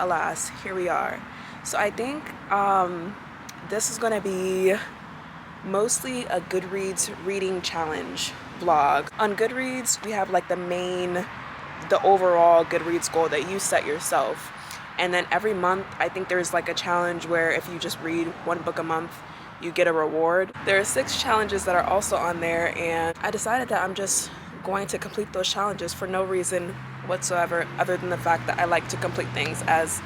alas, here we are. So I think this is going to be mostly a Goodreads reading challenge vlog. On Goodreads, we have like the overall Goodreads goal that you set yourself. And then every month, I think there's like a challenge where if you just read one book a month, you get a reward. There are 6 challenges that are also on there, and I decided that I'm just going to complete those challenges for no reason whatsoever other than the fact that I like to complete things as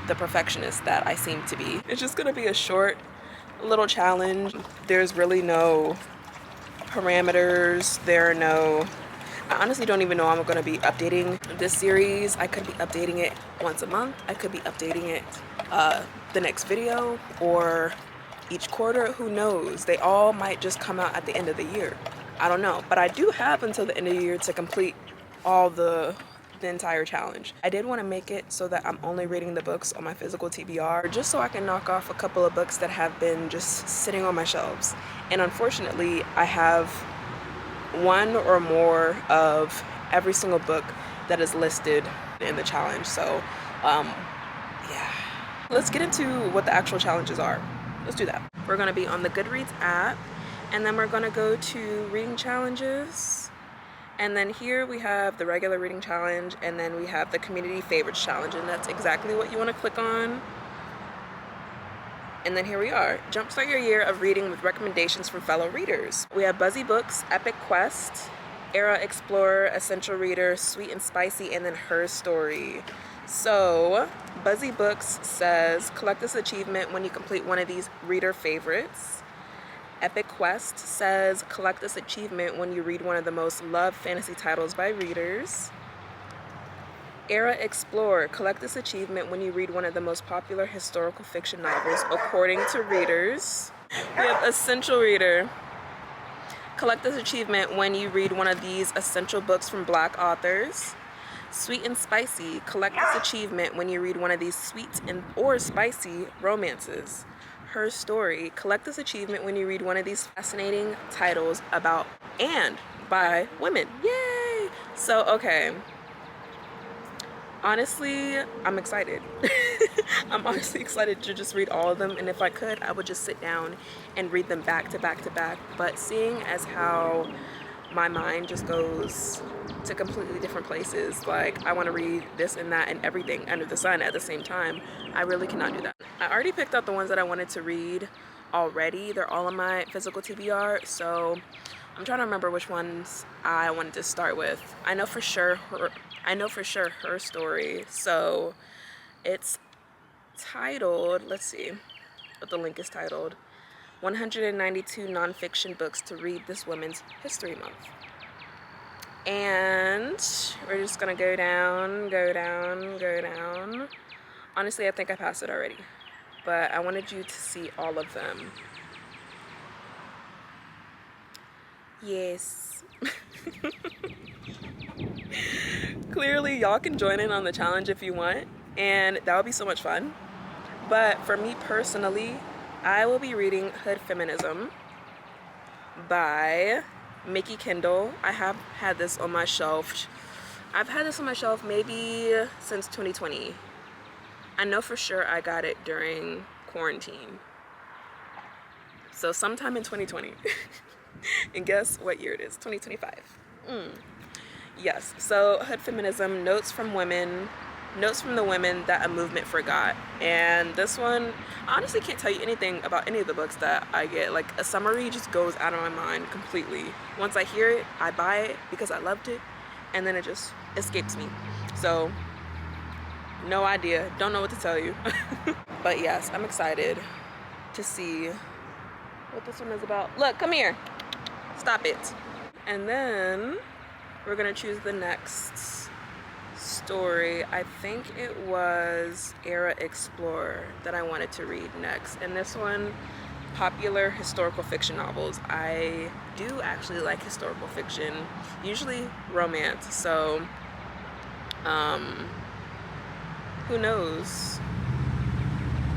the perfectionist that I seem to be. It's just gonna be a short little challenge. There's really no parameters. I honestly don't even know I'm gonna be updating this series. I could be updating it once a month. I could be updating it the next video or each quarter. Who knows? They all might just come out at the end of the year. I don't know, but I do have until the end of the year to complete all the entire challenge. I did want to make it so that I'm only reading the books on my physical TBR, just so I can knock off a couple of books that have been just sitting on my shelves. And unfortunately, I have one or more of every single book that is listed in the challenge. So yeah, let's get into what the actual challenges are. Let's do that. We're going to be on the Goodreads app, and then we're going to go to reading challenges. And then here we have the regular reading challenge, and then we have the community favorites challenge, and that's exactly what you want to click on. And then here we are. Jumpstart your year of reading with recommendations from fellow readers. We have Buzzy Books, Epic Quest, Era Explorer, Essential Reader, Sweet and Spicy, and then Her Story. So Buzzy Books says, collect this achievement when you complete one of these reader favorites. Epic Quest says, collect this achievement when you read one of the most loved fantasy titles by readers. Era Explorer, collect this achievement when you read one of the most popular historical fiction novels according to readers. We have Essential Reader, collect this achievement when you read one of these essential books from Black authors. Sweet and Spicy, collect this achievement when you read one of these sweet or spicy romances. Her Story, collect this achievement when you read one of these fascinating titles about and by women. Yay! So, okay. Honestly, I'm excited. I'm honestly excited to just read all of them, and if I could, I would just sit down and read them back to back to back. But seeing as how my mind just goes to completely different places, like I want to read this and that and everything under the sun at the same time, I really cannot do that. I already picked out the ones that I wanted to read already. They're all on my physical TBR, so I'm trying to remember which ones I wanted to start with. I know for sure Her Story. So it's titled, let's see what the link is titled, 192 nonfiction books to read this Women's History Month. And we're just gonna go down. Honestly, I think I passed it already, but I wanted you to see all of them. Yes. Clearly, y'all can join in on the challenge if you want, and that would be so much fun. But for me personally, I will be reading Hood Feminism by Mickey Kendall. I have had this on my shelf. I've had this on my shelf maybe since 2020. I know for sure I got it during quarantine. So sometime in 2020. And guess what year it is? 2025. Yes, so Hood Feminism, Notes from the Women That a Movement Forgot. And this one, I honestly can't tell you anything about any of the books that I get. Like, a summary just goes out of my mind completely. Once I hear it, I buy it because I loved it, and then it just escapes me. So, no idea, don't know what to tell you. But yes, I'm excited to see what this one is about. Look, come here. Stop it. And then we're gonna choose the next story. I think it was Era Explorer that I wanted to read next. And this one, popular historical fiction novels. I do actually like historical fiction, usually romance. So, who knows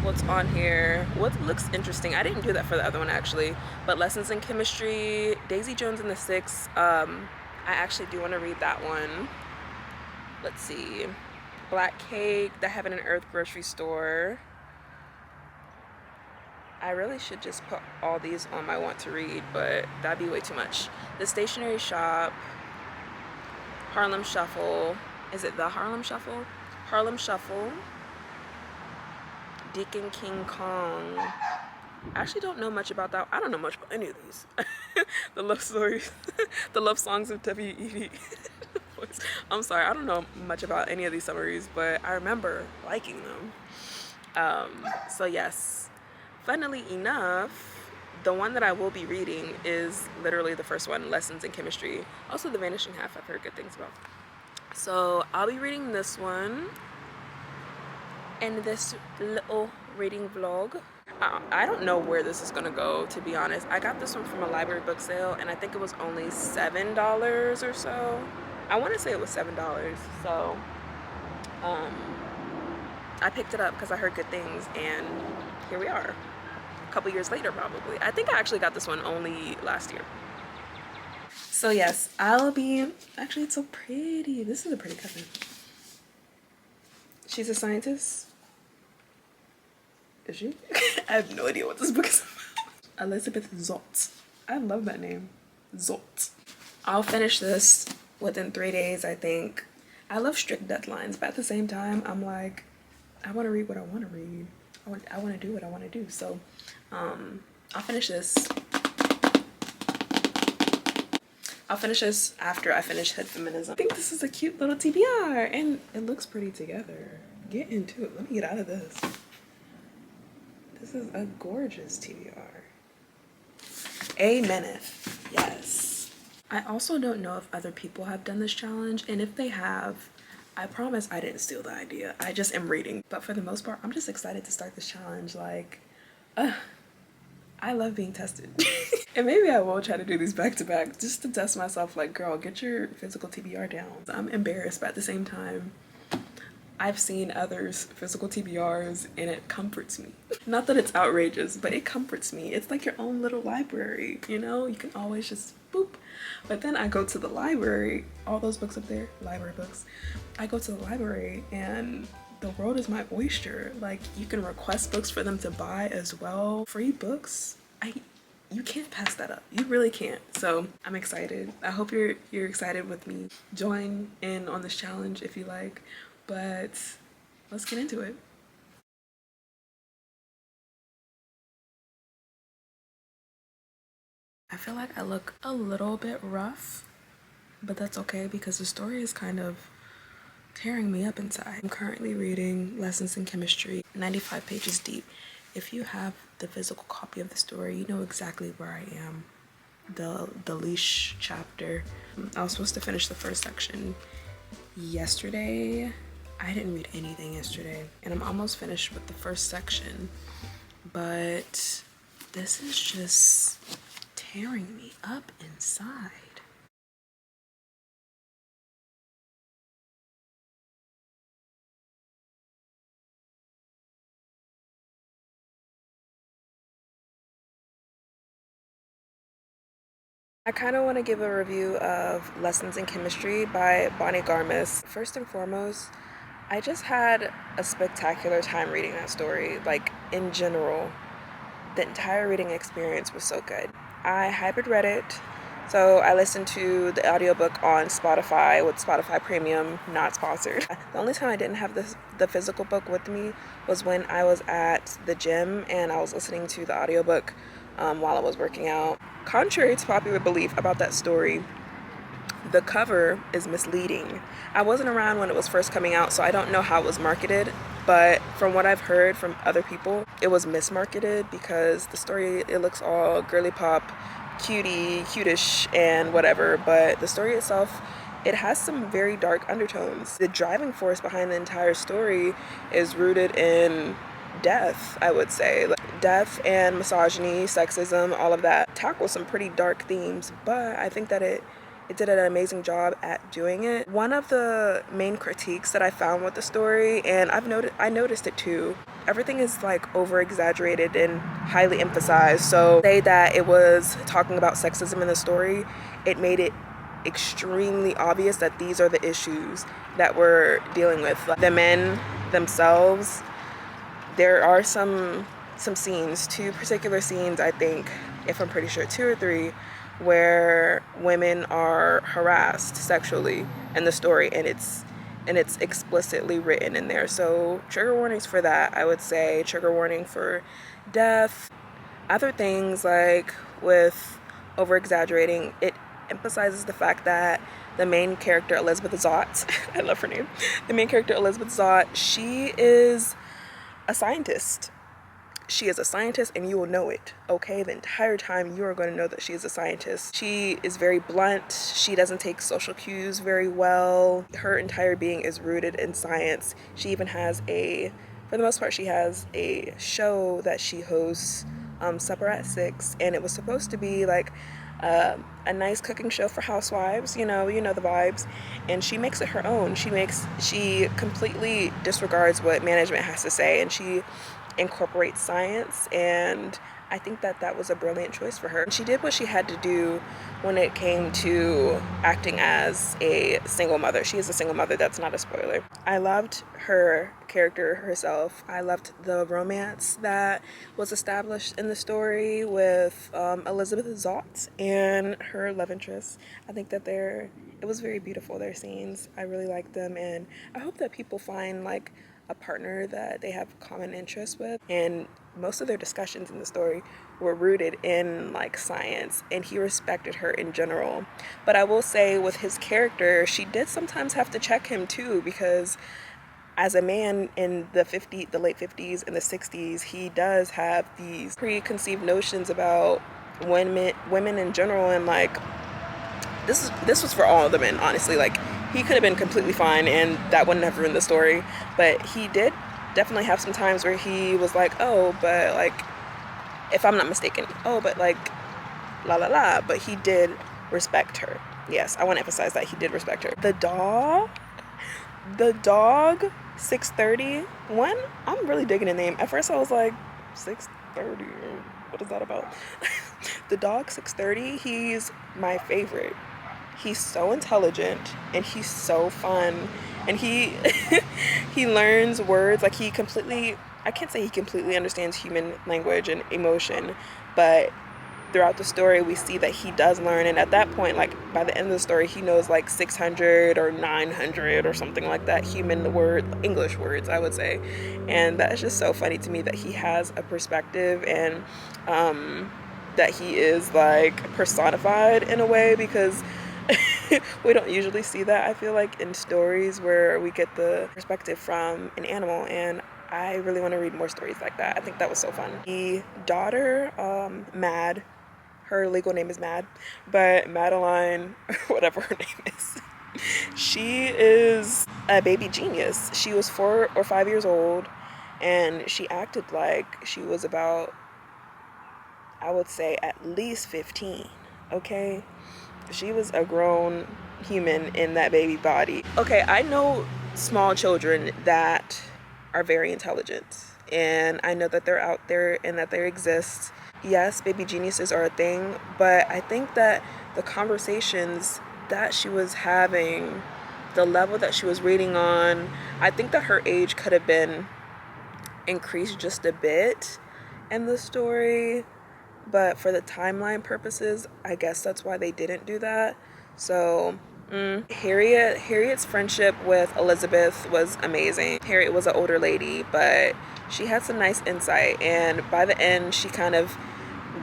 what's on here. What looks interesting, I didn't do that for the other one actually, but Lessons in Chemistry, Daisy Jones and the Six. I actually do want to read that one. Let's see. Black Cake, The Heaven and Earth grocery store. I really should just put all these on my want to read, but that'd be way too much. The Stationery Shop, Harlem Shuffle. Is it the Harlem Shuffle? Harlem Shuffle. Deacon King Kong. I actually don't know much about that. I don't know much about any of these. The love stories, the love songs of W.E.B. I'm sorry, I don't know much about any of these summaries, but I remember liking them. So yes, funnily enough, the one that I will be reading is literally the first one, Lessons in Chemistry. Also, The Vanishing Half, I've heard good things about. So I'll be reading this one in this little reading vlog. I don't know where this is gonna go, to be honest. I got this one from a library book sale, and I think it was only $7 or so. I want to say it was $7. So I picked it up because I heard good things, and here we are. A couple years later, probably. I think I actually got this one only last year. So yes, I'll be, actually it's so pretty. This is a pretty cover. She's a scientist. Is she? I have no idea what this book is about. Elizabeth Zott. I love that name. Zott. I'll finish this within 3 days, I think. I love strict deadlines, but at the same time, I'm like, I want to read what I want to read. I want to do what I want to do. So I'll finish this. I'll finish this after I finish Hood Feminism. I think this is a cute little TBR, and it looks pretty together. Get into it. Let me get out of this. This is a gorgeous TBR. Ameneth. Yes. I also don't know if other people have done this challenge, and if they have, I promise I didn't steal the idea. I just am reading. But for the most part, I'm just excited to start this challenge. Like, I love being tested. And maybe I will try to do these back to back just to test myself. Like, girl, get your physical TBR down. I'm embarrassed, but at the same time, I've seen others' physical TBRs and it comforts me. Not that it's outrageous, but it comforts me. It's like your own little library, you know? You can always just boop. But then I go to the library, all those books up there, library books. I go to the library and the world is my oyster. Like, you can request books for them to buy as well. Free books, you can't pass that up. You really can't. So I'm excited. I hope you're excited with me. Join in on this challenge if you like. But let's get into it. I feel like I look a little bit rough, but that's okay because the story is kind of tearing me up inside. I'm currently reading Lessons in Chemistry, 95 pages deep. If you have the physical copy of the story, you know exactly where I am. The leash chapter. I was supposed to finish the first section yesterday. I didn't read anything yesterday, and I'm almost finished with the first section, but this is just tearing me up inside. I kind of want to give a review of Lessons in Chemistry by Bonnie Garmis. First and foremost, I just had a spectacular time reading that story. Like, in general, the entire reading experience was so good. I hybrid read it, so I listened to the audiobook on Spotify with Spotify Premium, not sponsored. The only time I didn't have the physical book with me was when I was at the gym and I was listening to the audiobook while I was working out. Contrary to popular belief about that story, the cover is misleading. I wasn't around when it was first coming out, so I don't know how it was marketed, but from what I've heard from other people, it was mismarketed because the story, it looks all girly pop, cutie, cutish, and whatever, but the story itself, it has some very dark undertones. The driving force behind the entire story is rooted in death, I would say. Like, death and misogyny, sexism, all of that tackles some pretty dark themes, but I think that it did an amazing job at doing it. One of the main critiques that I found with the story, and I noticed it too, everything is like over exaggerated and highly emphasized. So say that it was talking about sexism in the story, it made it extremely obvious that these are the issues that we're dealing with. Like, the men themselves, there are some scenes, 2 particular scenes, I think, if I'm pretty sure 2 or 3, where women are harassed sexually in the story, and it's explicitly written in there. So trigger warnings for that, I would say. Trigger warning for death. Other things, like with over exaggerating, it emphasizes the fact that the main character, Elizabeth Zott, I love her name, the main character, Elizabeth Zott, she is a scientist. She is a scientist, and you will know it, okay? The entire time you are going to know that she is a scientist. She is very blunt. She doesn't take social cues very well. Her entire being is rooted in science. She even has for the most part, she has a show that she hosts, Supper at 6, and it was supposed to be like a nice cooking show for housewives, you know the vibes, and she makes it her own. She completely disregards what management has to say, and she incorporates science, and I think that was a brilliant choice for her. She did what she had to do when it came to acting as a single mother. She is a single mother, that's not a spoiler. I loved her character herself. I loved the romance that was established in the story with Elizabeth Zott and her love interest. I think that it was very beautiful, their scenes. I really liked them, and I hope that people find like a partner that they have common interests with. And most of their discussions in the story were rooted in like science, and he respected her in general. But I will say with his character, she did sometimes have to check him too, because as a man in the late 50s and the 60s, he does have these preconceived notions about women in general, and like this was for all of the men, honestly. Like, he could have been completely fine and that would never ruin the story, but he did definitely have some times where he was like, oh, but like, if I'm not mistaken, oh, but like, la la la, but he did respect her. Yes, I want to emphasize that he did respect her. The dog 630, I'm really digging the name. At first I was like, 630, what is that about? The dog 630, he's my favorite. He's so intelligent, and he's so fun, and he he learns words. Like, I can't say he completely understands human language and emotion, but throughout the story we see that he does learn, and at that point, like by the end of the story, he knows like 600 or 900 or something like that English words, I would say. And that's just so funny to me that he has a perspective, and that he is like personified in a way, because we don't usually see that, I feel like, in stories where we get the perspective from an animal, and I really want to read more stories like that. I think that was so fun. The daughter, Mad, her legal name is Mad, but Madeline, whatever her name is, she is a baby genius. She was 4 or 5 years old, and she acted like she was about, I would say, at least 15, okay? She was a grown human in that baby body. Okay, I know small children that are very intelligent, and I know that they're out there and that they exist. Yes, baby geniuses are a thing, but I think that the conversations that she was having, the level that she was reading on, I think that her age could have been increased just a bit in the story. But for the timeline purposes, I guess that's why they didn't do that. So, Harriet's friendship with Elizabeth was amazing. Harriet was an older lady, but she had some nice insight, and by the end, she kind of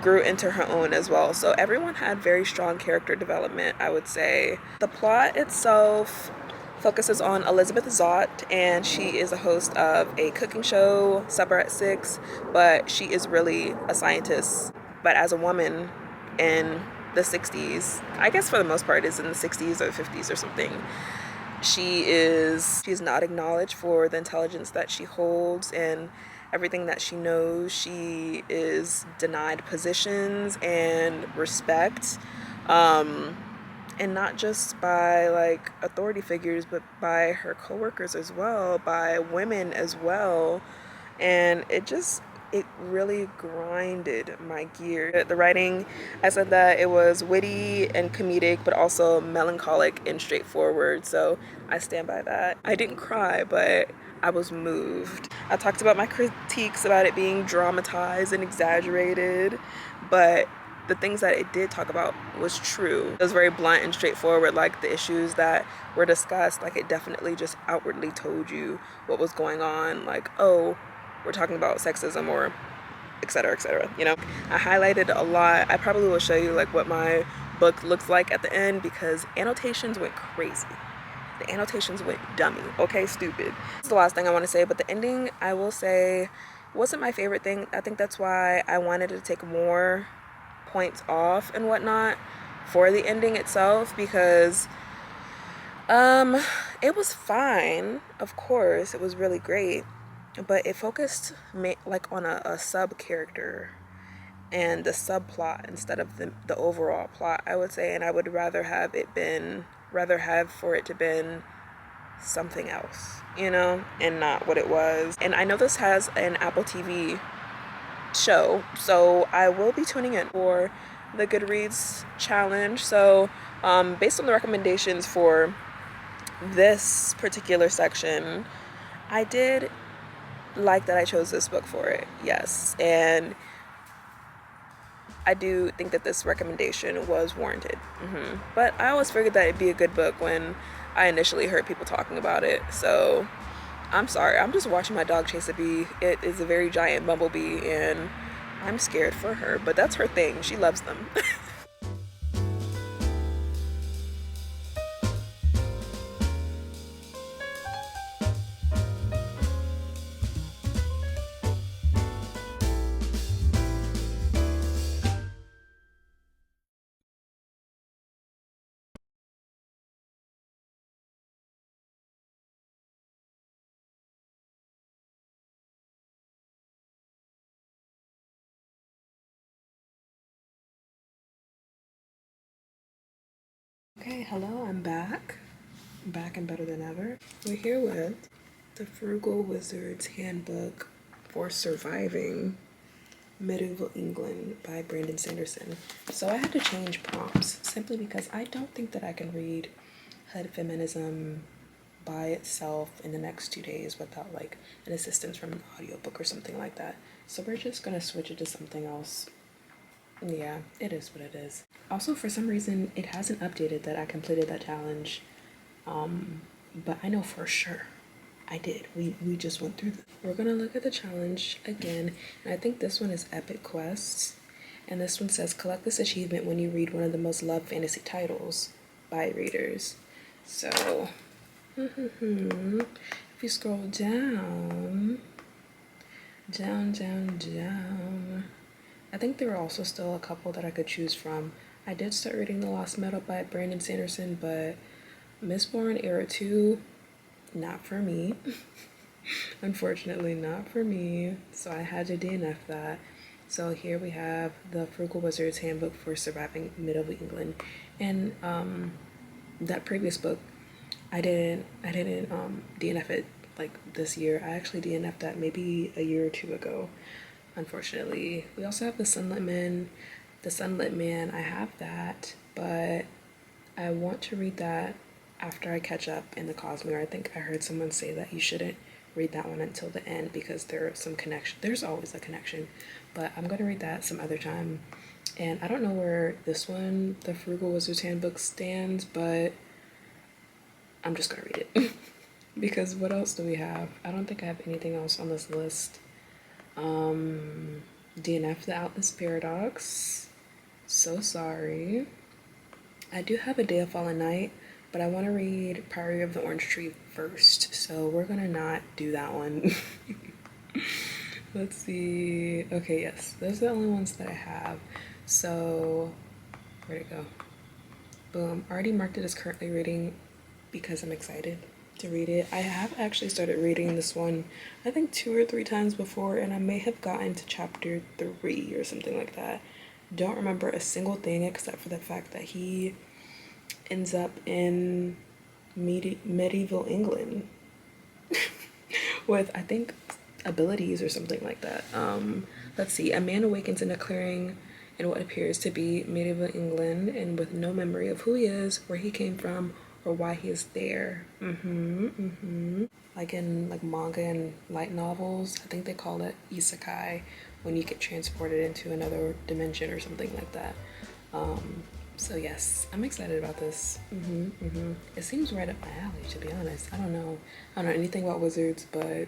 grew into her own as well. So everyone had very strong character development, I would say. The plot itself focuses on Elizabeth Zott, and she is a host of a cooking show, Supper at 6, but she is really a scientist. But as a woman in the 60s, I guess for the most part it's in the 60s or 50s or something, she's not acknowledged for the intelligence that she holds and everything that she knows. She is denied positions and respect, and not just by like authority figures, but by her coworkers as well, by women as well. And it just it really grinded my gear. The writing, I said that it was witty and comedic, but also melancholic and straightforward, so I stand by that. I didn't cry, but I was moved. I talked about my critiques about it being dramatized and exaggerated, but the things that it did talk about was true. It was very blunt and straightforward, like the issues that were discussed, like it definitely just outwardly told you what was going on, like, oh, we're talking about sexism or etc., you know. I highlighted a lot. I probably will show you like what my book looks like at the end because annotations went crazy. The annotations went dummy, okay, stupid. That's the last thing I want to say, but the ending, I will say, wasn't my favorite thing. I think that's why I wanted to take more points off and whatnot for the ending itself, because it was fine, of course, it was really great, but it focused like on a sub character and the subplot instead of the overall plot, I would say. And I would rather have for it to been something else, you know, and not what it was. And I know this has an Apple TV show, so I will be tuning in for the Goodreads challenge. So based on the recommendations for this particular section, I did like that I chose this book for it, yes, and I do think that this recommendation was warranted. But I always figured that it'd be a good book when I initially heard people talking about it, so I'm sorry, I'm just watching my dog chase a bee. It is a very giant bumblebee and I'm scared for her, but that's her thing, she loves them. Okay, hello, I'm back and better than ever. We're here with The Frugal Wizard's Handbook for Surviving Medieval England by Brandon Sanderson. So I had to change prompts simply because I don't think that I can read hood feminism by itself in the next 2 days without like an assistance from an audiobook or something like that. So we're just gonna switch it to something else. Yeah, it is what it is. Also, for some reason, it hasn't updated that I completed that challenge. But I know for sure I did. We just went through this. We're gonna look at the challenge again, and I think this one is Epic Quests. And this one says collect this achievement when you read one of the most loved fantasy titles by readers. So, if you scroll down, down, I think there are also still a couple that I could choose from. I did start reading The Lost Metal by Brandon Sanderson, but Mistborn Era 2, not for me. Unfortunately, not for me. So I had to DNF that. So here we have The Frugal Wizard's Handbook for Surviving Medieval England. And that previous book, I didn't DNF it like this year. I actually DNF'd that maybe a year or two ago, unfortunately. We also have The Sunlit Man. I have that, but I want to read that after I catch up in the Cosmere. I think I heard someone say that you shouldn't read that one until the end because there's some connection. There's always a connection, but I'm gonna read that some other time. And I don't know where this one, The Frugal Wizard's Handbook, stands, but I'm just gonna read it. Because what else do we have? I don't think I have anything else on this list. DNF The Atlas Paradox. So sorry. I do have A Day of Fallen Night, but I want to read Priory of the Orange Tree first, so we're gonna not do that one. Let's see. Okay, yes, those are the only ones that I have. So, where'd it go? Boom. Already marked it as currently reading because I'm excited to read it. I have actually started reading this one, I think 2 or 3 times before, and I may have gotten to chapter 3 or something like that. Don't remember a single thing except for the fact that he ends up in medieval England with, I think, abilities or something like that. Let's see. A man awakens in a clearing in what appears to be medieval England and with no memory of who he is, where he came from, or why he is there. Like in like manga and light novels, I think they call it isekai when you get transported into another dimension or something like that. So yes, I'm excited about this. It seems right up my alley, to be honest. I don't know anything about wizards, but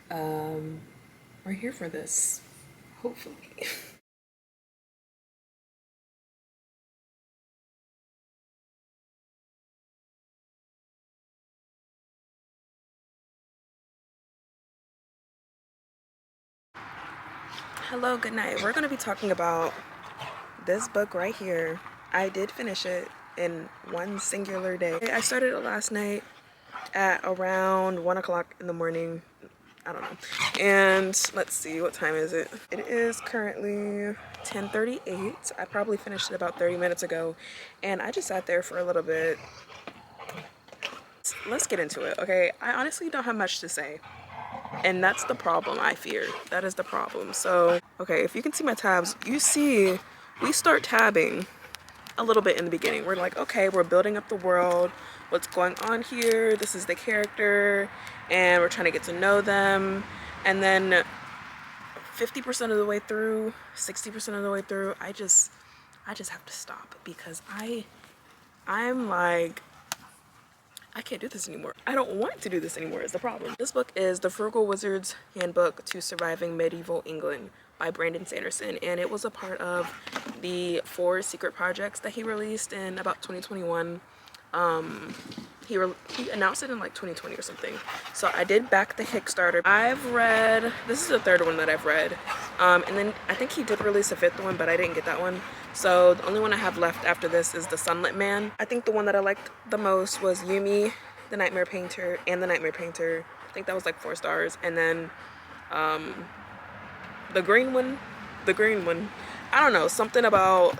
we're here for this, hopefully. Hello, good night. We're going to be talking about this book right here. I did finish it in one singular day. I started it last night at around 1 o'clock in the morning. I don't know. And let's see, what time is it? It is currently 10:38. I probably finished it about 30 minutes ago. And I just sat there for a little bit. Let's get into it, okay? I honestly don't have much to say. And that's the problem, I fear. That is the problem. So, okay, if you can see my tabs, you see we start tabbing a little bit in the beginning. We're like, okay, we're building up the world. What's going on here? This is the character, and we're trying to get to know them. And then 50% of the way through, 60% of the way through, I just have to stop because I'm like, I can't do this anymore. I don't want to do this anymore is the problem. This book is The Frugal Wizard's Handbook to Surviving Medieval England by Brandon Sanderson, and it was a part of the 4 secret projects that he released in about 2021. He announced it in like 2020 or something. So I did back the Kickstarter. I've read, this is the 3rd one that I've read. And then I think he did release a 5th one, but I didn't get that one. So the only one I have left after this is The Sunlit Man. I think the one that I liked the most was Yumi, the Nightmare Painter, and The Nightmare Painter. I think that was like 4 stars. And then the green one, I don't know, something about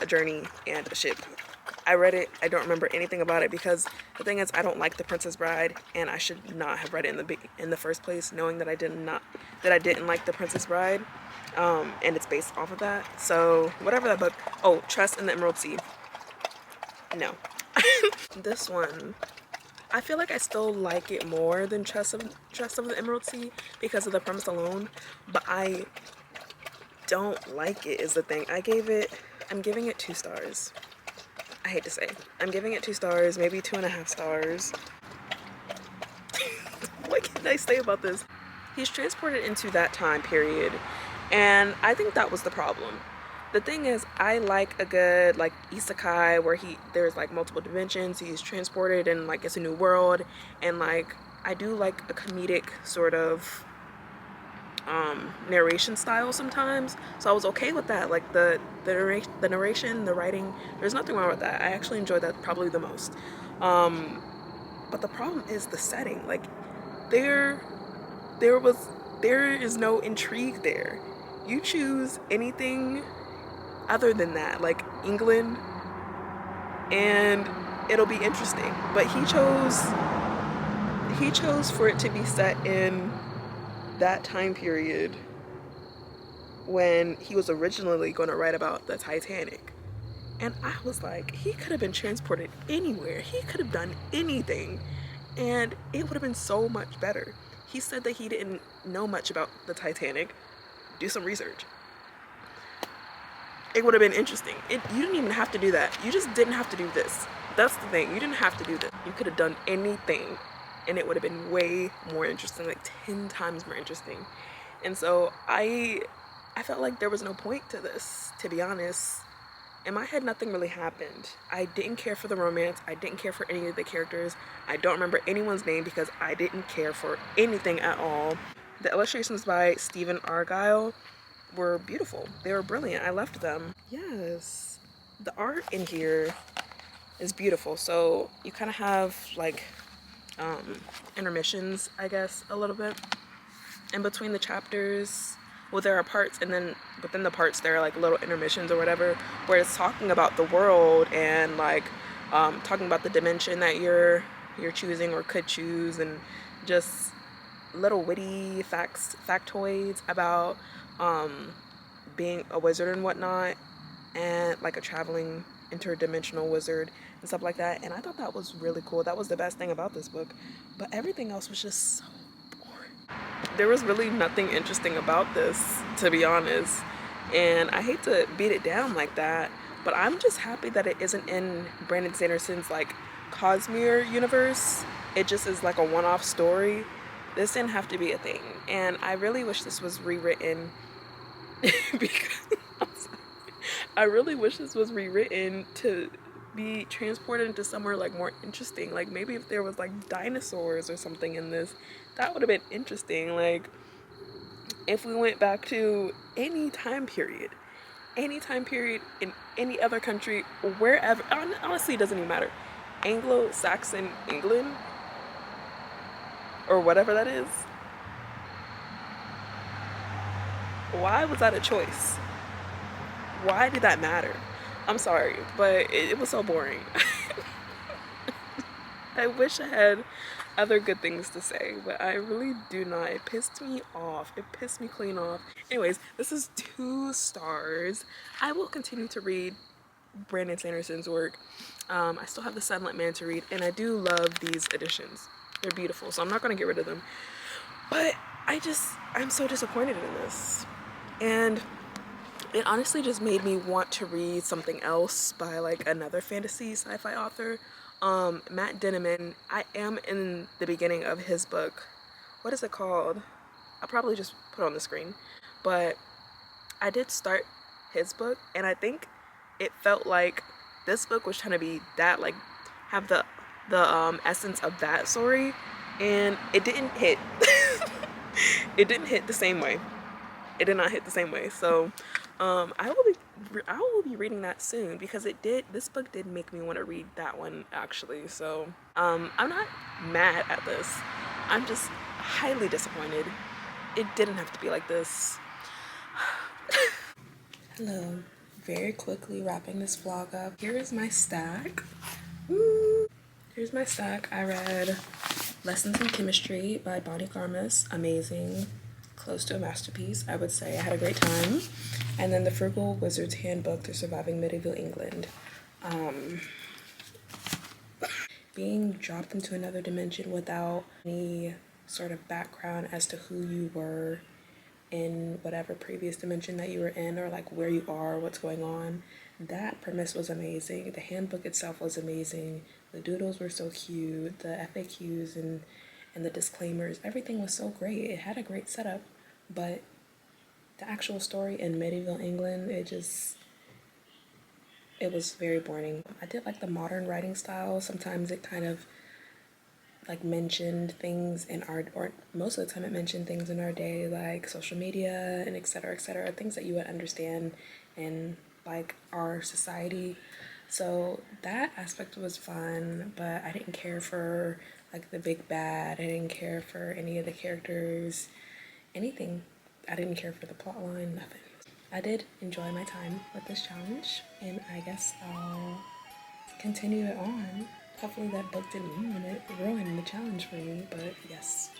a journey and a ship. I read it. I don't remember anything about it because the thing is, I don't like The Princess Bride, and I should not have read it in the first place, knowing that I didn't like The Princess Bride, and it's based off of that. So whatever that book. Oh, Trust in the Emerald Sea. No. This one, I feel like I still like it more than Trust of the Emerald Sea because of the premise alone, but I don't like it is the thing. I'm giving it 2 stars. I hate to say. I'm giving it 2 stars, maybe 2.5 stars. What can I say about this? He's transported into that time period, and I think that was the problem. The thing is, I like a good like isekai where there's like multiple dimensions, he's transported and like it's a new world, and like I do like a comedic sort of narration style sometimes, so I was okay with that. Like the narration, the writing, there's nothing wrong with that. I actually enjoyed that probably the most. But the problem is the setting. Like there is no intrigue there. You choose anything other than that, like England, and it'll be interesting. But he chose for it to be set in that time period when he was originally going to write about the Titanic. And I was like, he could have been transported anywhere. He could have done anything, and it would have been so much better. He said that he didn't know much about the Titanic. Do some research. It would have been interesting. You didn't even have to do that. You just didn't have to do this. That's the thing. You didn't have to do this. You could have done anything, and it would have been way more interesting, like 10 times more interesting. And so I felt like there was no point to this, to be honest. In my head, nothing really happened. I didn't care for the romance. I didn't care for any of the characters. I don't remember anyone's name because I didn't care for anything at all. The illustrations by Stephen Argyle were beautiful. They were brilliant. I loved them. Yes. The art in here is beautiful. So you kind of have like intermissions, I guess, a little bit in between the chapters. Well, there are parts, and then within the parts there are like little intermissions or whatever, where it's talking about the world and like talking about the dimension that you're choosing or could choose, and just little witty factoids about being a wizard and whatnot, and like a traveling interdimensional wizard and stuff like that. And I thought that was really cool. That was the best thing about this book. But everything else was just so boring. There was really nothing interesting about this, to be honest. And I hate to beat it down like that, but I'm just happy that it isn't in Brandon Sanderson's like Cosmere universe. It just is like a one-off story. This didn't have to be a thing. And I really wish this was rewritten because I really wish this was rewritten to be transported into somewhere like more interesting. Like maybe if there was like dinosaurs or something in this, that would have been interesting. Like if we went back to any time period in any other country, wherever, honestly it doesn't even matter, Anglo-Saxon England or whatever that is. Why was that a choice? Why did that matter? I'm sorry, but it was so boring. I wish I had other good things to say, but I really do not. It pissed me off. It pissed me clean off. Anyways, this is 2 stars. I will continue to read Brandon Sanderson's work. I still have The Sunlit Man to read, and I do love these editions. They're beautiful, so I'm not going to get rid of them. But I'm so disappointed in this. And it honestly just made me want to read something else by like another fantasy sci-fi author. Matt Dinniman. I am in the beginning of his book. What is it called? I'll probably just put it on the screen. But I did start his book, and I think it felt like this book was trying to be that, like have the essence of that story, and it didn't hit. It didn't hit the same way. It did not hit the same way. So I will be reading that soon, because this book did make me want to read that one actually. So I'm not mad at this. I'm just highly disappointed. It didn't have to be like this. Hello. Very quickly wrapping this vlog up. Here is my stack. Woo. Here's my stack. I read Lessons in Chemistry by Bonnie Garmus. Amazing. Close to a masterpiece, I would say. I had a great time. And then The Frugal Wizard's Handbook to Surviving Medieval England. Being dropped into another dimension without any sort of background as to who you were in whatever previous dimension that you were in, or like where you are, what's going on. That premise was amazing. The handbook itself was amazing. The doodles were so cute. The FAQs and the disclaimers, everything was so great. It had a great setup, but the actual story in medieval England, it was very boring. I did like the modern writing style. Sometimes it kind of like mentioned things in our, or most of the time it mentioned things in our day, like social media and et cetera, things that you would understand in like our society. So that aspect was fun, but I didn't care for like the big bad. I didn't care for any of the characters, anything. I didn't care for the plot line, nothing. I did enjoy my time with this challenge, and I guess I'll continue it on. Hopefully that book didn't ruin the challenge for me, but yes.